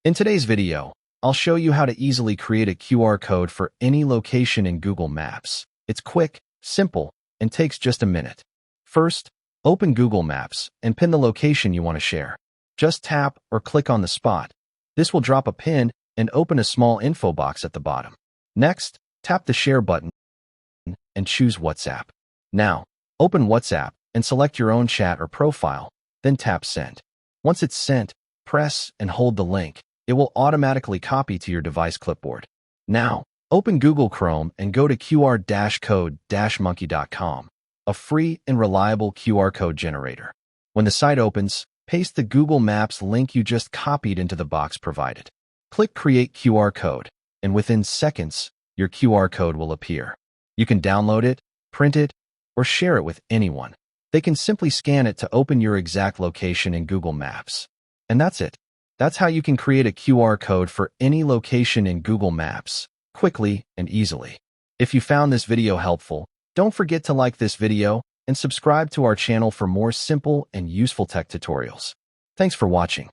In today's video, I'll show you how to easily create a QR code for any location in Google Maps. It's quick, simple, and takes just a minute. First, open Google Maps and pin the location you want to share. Just tap or click on the spot. This will drop a pin and open a small info box at the bottom. Next, tap the Share button and choose WhatsApp. Now, open WhatsApp and select your own chat or profile, then tap Send. Once it's sent, press and hold the link. It will automatically copy to your device clipboard. Now, open Google Chrome and go to qr-code-monkey.com, a free and reliable QR code generator. When the site opens, paste the Google Maps link you just copied into the box provided. Click Create QR Code, and within seconds, your QR code will appear. You can download it, print it, or share it with anyone. They can simply scan it to open your exact location in Google Maps. And that's it. That's how you can create a QR code for any location in Google Maps, quickly and easily. If you found this video helpful, don't forget to like this video and subscribe to our channel for more simple and useful tech tutorials. Thanks for watching.